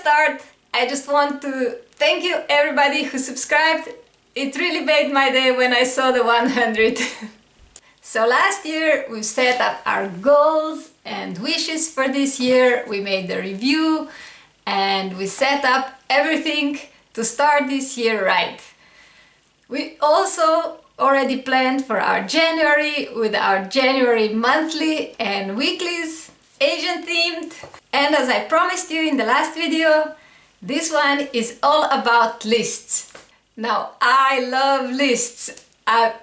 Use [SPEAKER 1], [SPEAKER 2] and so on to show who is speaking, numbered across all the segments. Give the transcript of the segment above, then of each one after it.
[SPEAKER 1] start, I just want to thank you everybody who subscribed. It really made my day when I saw the 100. So last year we set up our goals and wishes for this year. We made a review and we set up everything to start this year right. We also already planned for our January with our January monthly and weeklies, Asian themed. And as I promised you in the last video, this one is all about lists. Now, I love lists. I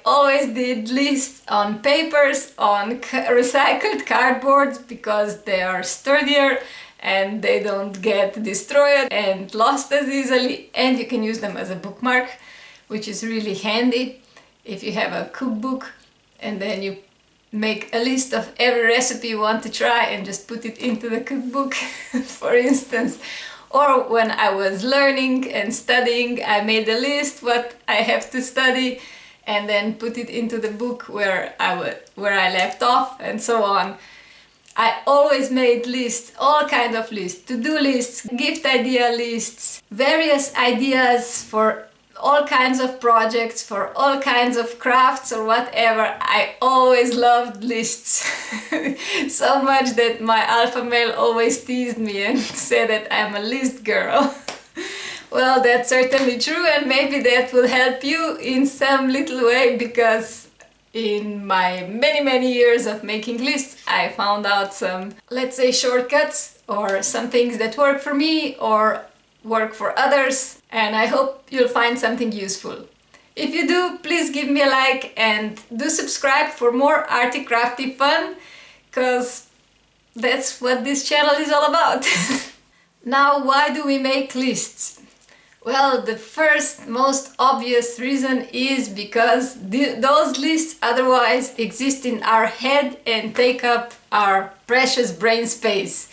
[SPEAKER 1] always did lists on papers, on recycled cardboards because they are sturdier and they don't get destroyed and lost as easily, and you can use them as a bookmark, which is really handy if you have a cookbook and then you make a list of every recipe you want to try and just put it into the cookbook, for instance. Or when I was learning and studying, I made a list what I have to study and then put it into the book where I left off, and so on. I always made lists, all kinds of lists, to-do lists, gift idea lists, various ideas for all kinds of projects, for all kinds of crafts or whatever. I always loved lists. So much that my alpha male always teased me and said that I'm a list girl. Well, that's certainly true, and maybe that will help you in some little way, because in my many years of making lists, I found out some, let's say, shortcuts or some things that work for me or work for others, and I hope you'll find something useful. If you do, please give me a like and do subscribe for more arty crafty fun, because that's what this channel is all about. Now, why do we make lists? Well, the first most obvious reason is because those lists otherwise exist in our head and take up our precious brain space.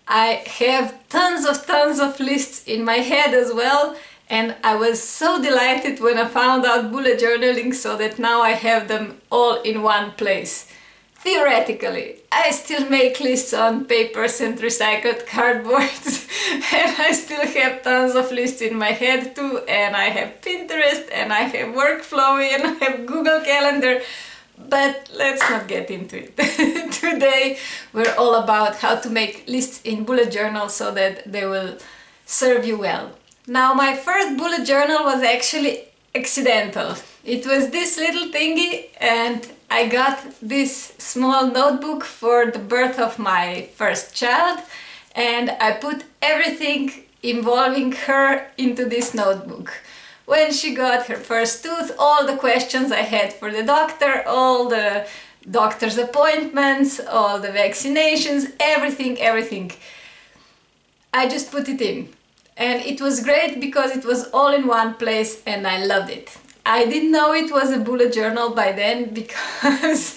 [SPEAKER 1] I have tons of lists in my head as well, and I was so delighted when I found out bullet journaling, so that now I have them all in one place. Theoretically, I still make lists on papers and recycled cardboards, and I still have tons of lists in my head too, and I have Pinterest, and I have Workflow, and I have Google Calendar, but let's not get into it. Today we're all about how to make lists in bullet journal so that they will serve you well. Now, my first bullet journal was actually accidental. It was this little thingy, and I got this small notebook for the birth of my first child, and I put everything involving her into this notebook. When she got her first tooth, all the questions I had for the doctor, all the doctor's appointments, all the vaccinations, everything. I just put it in. And it was great because it was all in one place and I loved it. I didn't know it was a bullet journal by then because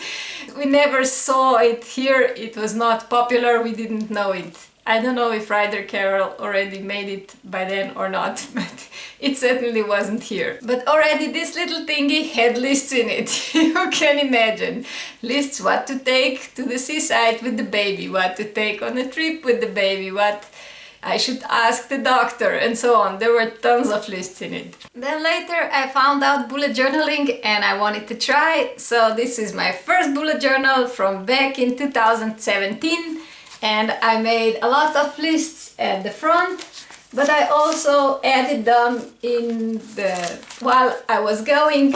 [SPEAKER 1] we never saw it here. It was not popular, we didn't know it. I don't know if Ryder Carroll already made it by then or not, but it certainly wasn't here. But already this little thingy had lists in it. You can imagine. Lists what to take to the seaside with the baby, what to take on a trip with the baby, what I should ask the doctor, and so on. There were tons of lists in it. Then later I found out bullet journaling and I wanted to try. So this is my first bullet journal from back in 2017. And I made a lot of lists at the front, but I also added them while I was going.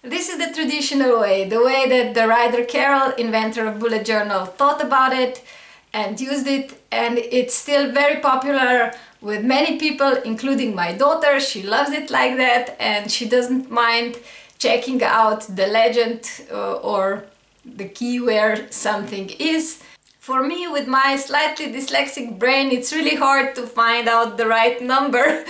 [SPEAKER 1] This is the traditional way, the way that the Ryder Carroll, inventor of bullet journal, thought about it and used it, and it's still very popular with many people, including my daughter. She loves it like that, and she doesn't mind checking out the legend or the key where something is. For me, with my slightly dyslexic brain, it's really hard to find out the right number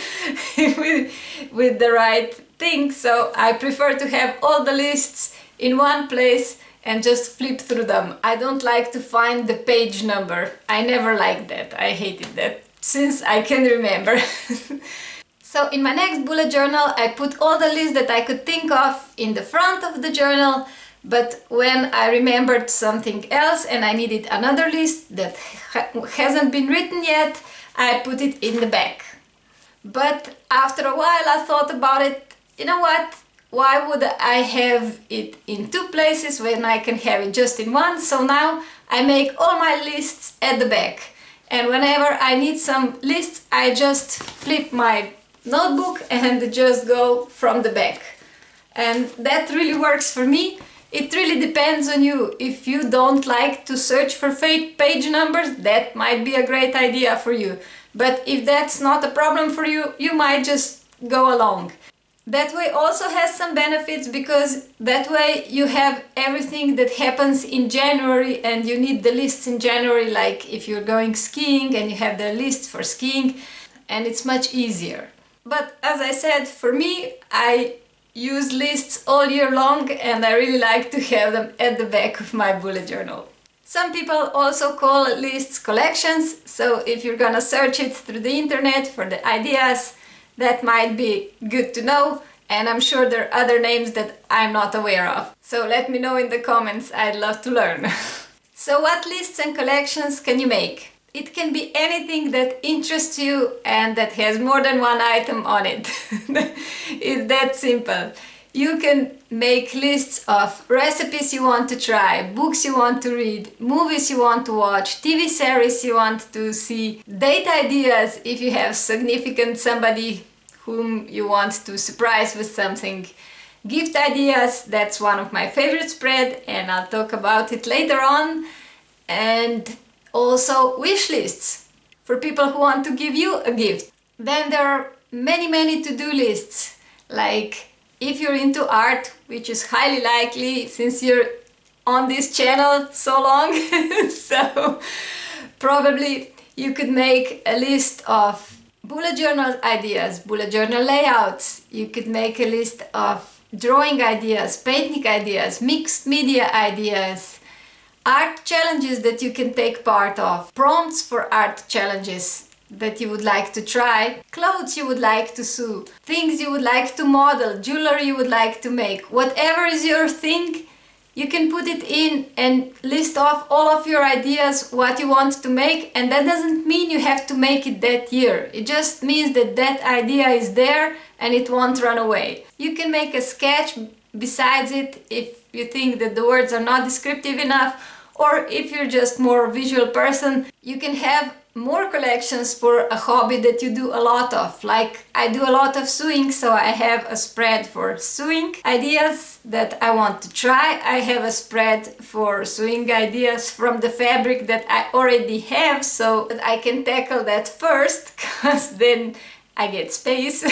[SPEAKER 1] with the right thing, so I prefer to have all the lists in one place and just flip through them. I don't like to find the page number. I never liked that. I hated that since I can remember. So in my next bullet journal, I put all the lists that I could think of in the front of the journal, But when I remembered something else and I needed another list that hasn't been written yet, I put it in the back. But after a while I thought about it, you know what? Why would I have it in two places when I can have it just in one? So now I make all my lists at the back. And whenever I need some lists, I just flip my notebook and just go from the back. And that really works for me. It really depends on you. If you don't like to search for page numbers, that might be a great idea for you. But if that's not a problem for you, you might just go along. That way also has some benefits, because that way you have everything that happens in January and you need the lists in January, like if you're going skiing and you have the lists for skiing, and it's much easier. But as I said, for me, I use lists all year long and I really like to have them at the back of my bullet journal. Some people also call lists collections, so if you're gonna search it through the internet for the ideas, that might be good to know, and I'm sure there are other names that I'm not aware of. So let me know in the comments, I'd love to learn. So what lists and collections can you make? It can be anything that interests you and that has more than one item on it. It's that simple. You can make lists of recipes you want to try, books you want to read, movies you want to watch, TV series you want to see, date ideas if you have significant somebody whom you want to surprise with something, gift ideas, that's one of my favorite spread and I'll talk about it later on, and also wish lists for people who want to give you a gift. Then there are many to-do lists, like if you're into art, which is highly likely since you're on this channel so long, so probably you could make a list of bullet journal ideas, bullet journal layouts. You could make a list of drawing ideas, painting ideas, mixed media ideas, art challenges that you can take part of, prompts for art challenges that you would like to try, clothes you would like to sew, things you would like to model, jewelry you would like to make. Whatever is your thing, you can put it in and list off all of your ideas, what you want to make, and that doesn't mean you have to make it that year. It just means that that idea is there and it won't run away. You can make a sketch besides it if you think that the words are not descriptive enough, or if you're just more visual person, you can have more collections for a hobby that you do a lot of. Like I do a lot of sewing, so I have a spread for sewing ideas that I want to try. I have a spread for sewing ideas from the fabric that I already have, so that I can tackle that first, because then I get space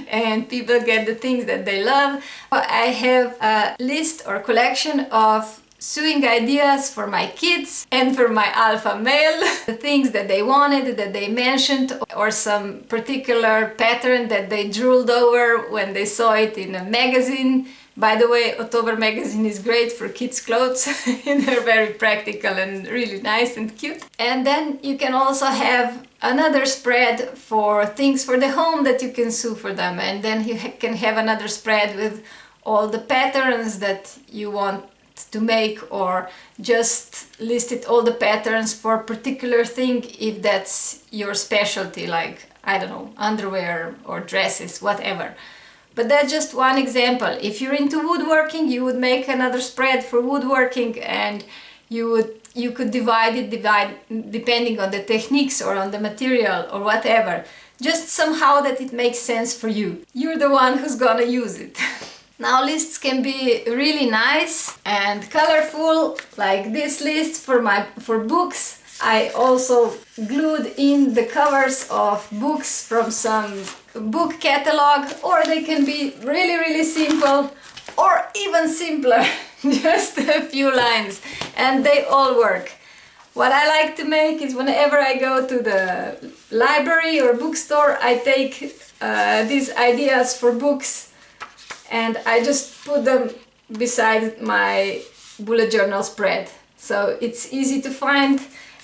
[SPEAKER 1] and people get the things that they love. I have a list or collection of sewing ideas for my kids and for my alpha male, the things that they wanted, that they mentioned, or some particular pattern that they drooled over when they saw it in a magazine. By the way, October magazine is great for kids' clothes. They're very practical and really nice and cute. And then you can also have another spread for things for the home that you can sew for them, and then you can have another spread with all the patterns that you want to make, or just listed all the patterns for a particular thing if that's your specialty, like, I don't know, underwear or dresses, whatever. But that's just one example. If you're into woodworking, you would make another spread for woodworking, and you could divide it depending on the techniques or on the material or whatever. Just somehow that it makes sense for you. You're the one who's gonna use it. Now lists can be really nice and colorful, like this list for books. I also glued in the covers of books from some book catalog, or they can be really simple or even simpler, just a few lines, and they all work. What I like to make is whenever I go to the library or bookstore, I take these ideas for books and I just put them beside my bullet journal spread. So it's easy to find,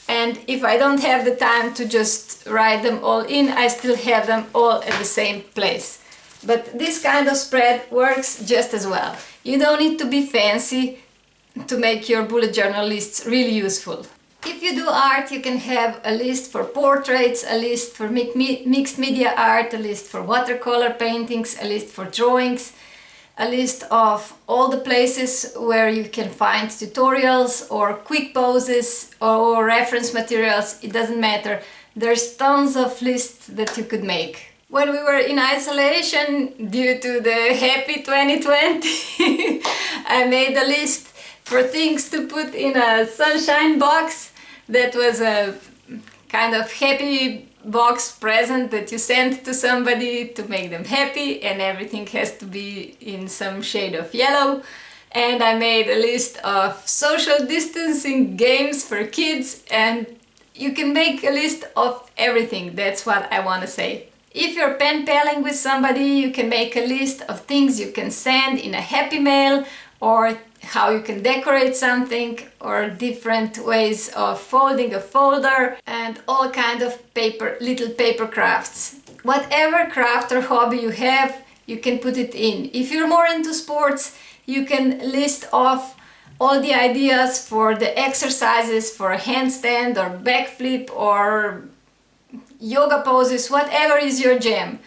[SPEAKER 1] and if I don't have the time to just write them all in, I still have them all at the same place. But this kind of spread works just as well. You don't need to be fancy to make your bullet journal lists really useful. If you do art, you can have a list for portraits, a list for mixed media art, a list for watercolor paintings, a list for drawings, a list of all the places where you can find tutorials or quick poses or reference materials. It doesn't matter. There's tons of lists that you could make. When we were in isolation due to the happy 2020, I made a list for things to put in a sunshine box. That was a kind of happy box present that you send to somebody to make them happy, and everything has to be in some shade of yellow. And I made a list of social distancing games for kids, and you can make a list of everything. That's what I want to say. If you're pen paling with somebody, you can make a list of things you can send in a happy mail, or how you can decorate something, or different ways of folding a folder, and all kind of little paper crafts. Whatever craft or hobby you have, you can put it in. If you're more into sports, you can list off all the ideas for the exercises for a handstand or backflip or yoga poses, whatever is your jam.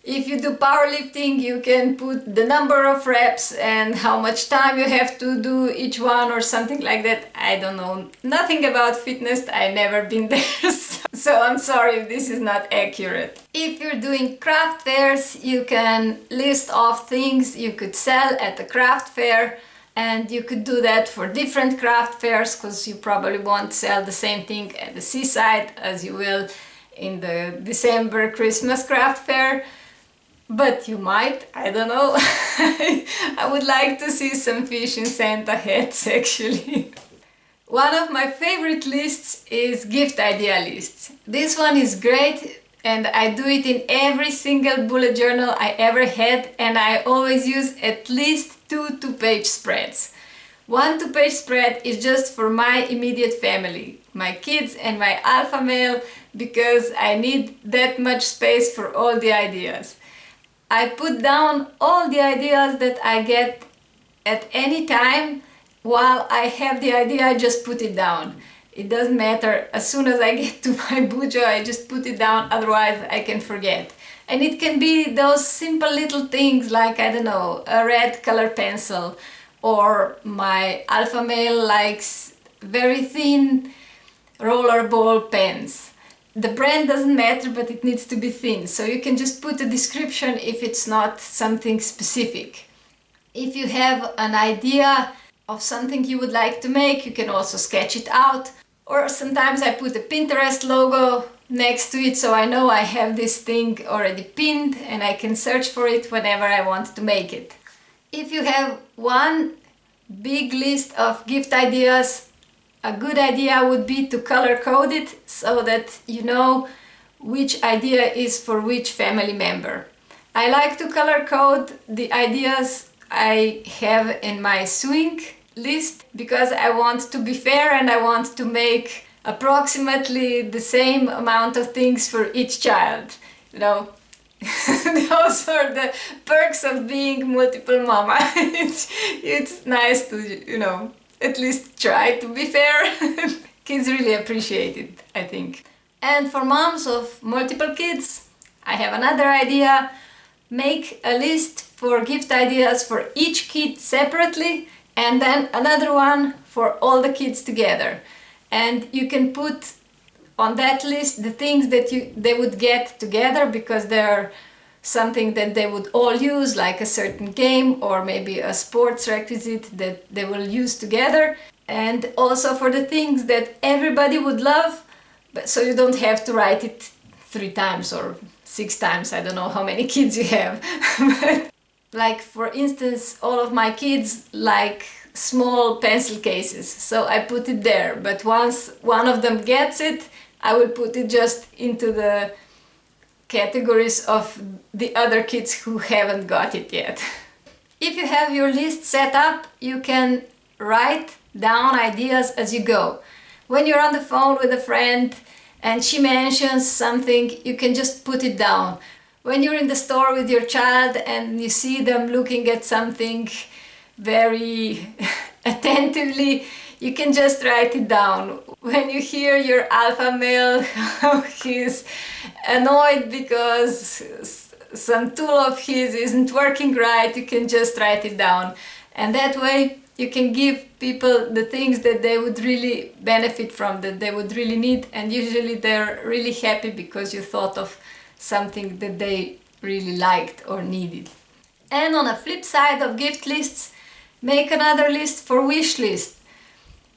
[SPEAKER 1] If you do powerlifting, you can put the number of reps and how much time you have to do each one or something like that. I don't know nothing about fitness, I've never been there, so I'm sorry if this is not accurate. If you're doing craft fairs, you can list off things you could sell at a craft fair, and you could do that for different craft fairs, because you probably won't sell the same thing at the seaside as you will in the December Christmas craft fair. But you might, I don't know. I would like to see some fish in Santa hats actually. One of my favorite lists is gift idea lists. This one is great, and I do it in every single bullet journal I ever had, and I always use at least 2 two-page spreads. One two-page spread is just for my immediate family, my kids and my alpha male, because I need that much space for all the ideas. I put down all the ideas that I get at any time. While I have the idea, I just put it down. It doesn't matter. As soon as I get to my bujo, I just put it down, otherwise I can forget. And it can be those simple little things like, I don't know, a red color pencil, or my alpha male likes very thin rollerball pens. The brand doesn't matter, but it needs to be thin, so you can just put a description if it's not something specific. If you have an idea of something you would like to make, you can also sketch it out, or sometimes I put a Pinterest logo next to it, so I know I have this thing already pinned and I can search for it whenever I want to make it. If you have one big list of gift ideas, a good idea would be to color code it so that you know which idea is for which family member. I like to color code the ideas I have in my sewing list because I want to be fair and I want to make approximately the same amount of things for each child. You know, those are the perks of being multiple mama. It's nice to, you know, at least try to be fair. Kids really appreciate it, I think. And for moms of multiple kids, I have another idea. Make a list for gift ideas for each kid separately, and then another one for all the kids together. And you can put on that list the things that they would get together, because they're something that they would all use, like a certain game or maybe a sports requisite that they will use together. And also for the things that everybody would love, but so you don't have to write it 3 times or 6 times. I don't know how many kids you have. But like, for instance, all of my kids like small pencil cases, so I put it there. But once one of them gets it, I will put it just into the categories of the other kids who haven't got it yet. If you have your list set up, you can write down ideas as you go. When you're on the phone with a friend and she mentions something, you can just put it down. when you're in the store with your child and you see them looking at something very attentively, you can just write it down. When you hear your alpha male, how he's annoyed because some tool of his isn't working right, you can just write it down. And that way you can give people the things that they would really benefit from, that they would really need, and usually they're really happy because you thought of something that they really liked or needed. And on a flip side of gift lists, make another list for wish list.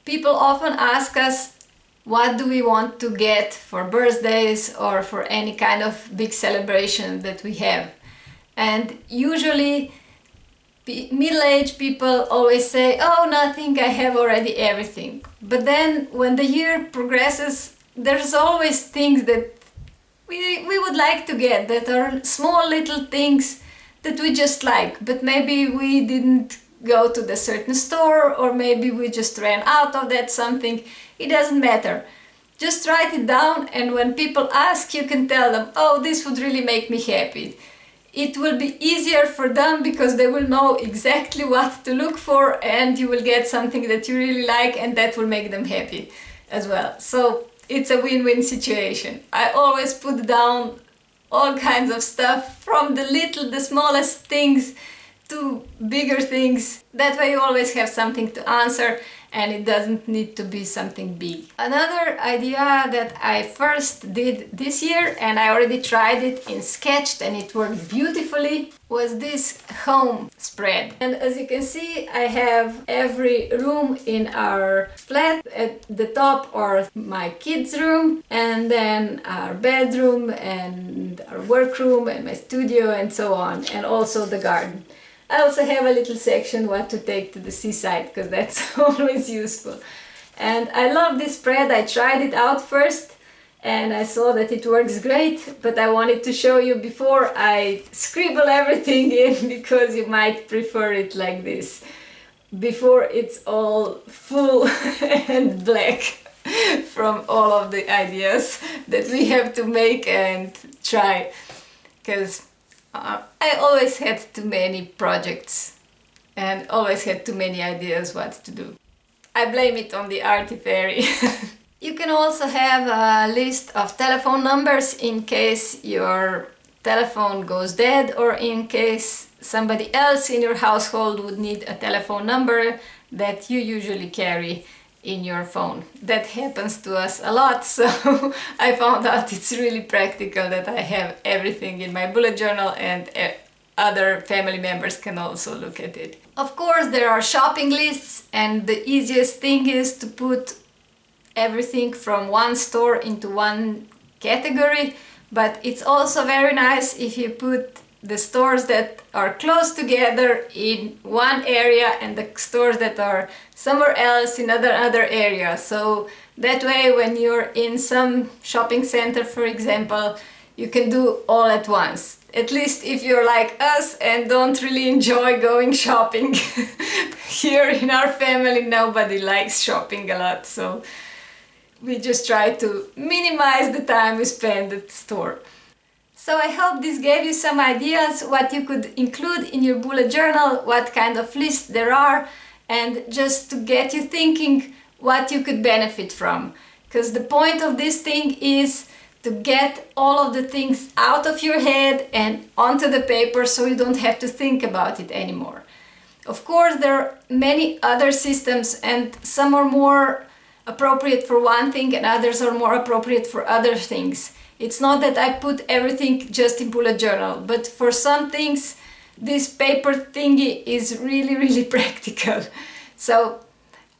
[SPEAKER 1] People often ask us, what do we want to get for birthdays or for any kind of big celebration that we have? And usually middle-aged people always say, oh, nothing, I have already everything. But then when the year progresses, there's always things that we would like to get, that are small little things that we just like, but maybe we didn't go to the certain store, or maybe we just ran out of that something. It doesn't matter. Just write it down, and when people ask, you can tell them, oh, this would really make me happy. It will be easier for them because they will know exactly what to look for, and you will get something that you really like, and that will make them happy as well. So it's a win-win situation. I always put down all kinds of stuff, from the smallest things to bigger things. That way you always have something to answer, and it doesn't need to be something big. Another idea that I first did this year, and I already tried it in Sketched and it worked beautifully, was this home spread. And as you can see, I have every room in our flat. At the top are my kids' room, and then our bedroom and our workroom and my studio and so on, and also the garden. I also have a little section what to take to the seaside, because that's always useful. And I love this spread. I tried it out first and I saw that it works great, but I wanted to show you before I scribble everything in, because you might prefer it like this, before it's all full and black from all of the ideas that we have to make and try. Because I always had too many projects and always had too many ideas what to do. I blame it on the Arty Fairy. You can also have a list of telephone numbers in case your telephone goes dead, or in case somebody else in your household would need a telephone number that you usually carry in your phone. That happens to us a lot, so I found out it's really practical that I have everything in my bullet journal, and other family members can also look at it. Of course, there are shopping lists, and the easiest thing is to put everything from one store into one category, but it's also very nice if you put the stores that are close together in one area and the stores that are somewhere else in other area. So that way, when you're in some shopping center, for example, you can do all at once. At least if you're like us and don't really enjoy going shopping. Here in our family, nobody likes shopping a lot, so we just try to minimize the time we spend at the store. So I hope this gave you some ideas what you could include in your bullet journal, what kind of lists there are, and just to get you thinking what you could benefit from. Because the point of this thing is to get all of the things out of your head and onto the paper, so you don't have to think about it anymore. Of course, there are many other systems, and some are more appropriate for one thing and others are more appropriate for other things. It's not that I put everything just in bullet journal, but for some things this paper thingy is really practical. So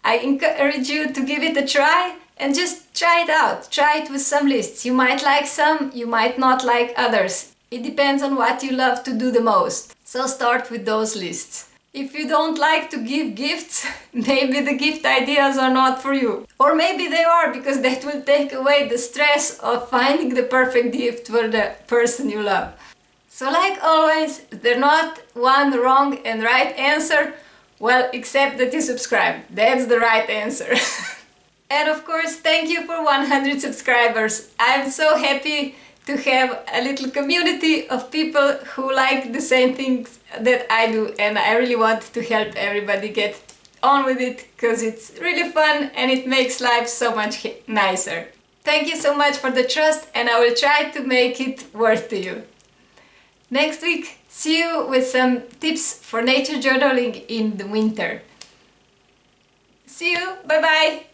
[SPEAKER 1] I encourage you to give it a try and just try it out. Try it with some lists. You might like some, you might not like others. It depends on what you love to do the most. So start with those lists. If you don't like to give gifts, maybe the gift ideas are not for you. Or maybe they are, because that will take away the stress of finding the perfect gift for the person you love. So like always, there's not one wrong and right answer, well, except that you subscribe. That's the right answer. And of course, thank you for 100 subscribers. I'm so happy to have a little community of people who like the same things that I do, and I really want to help everybody get on with it because it's really fun and it makes life so much nicer. Thank you so much for the trust, and I will try to make it worth to you. Next week, see you with some tips for nature journaling in the winter. See you, bye bye!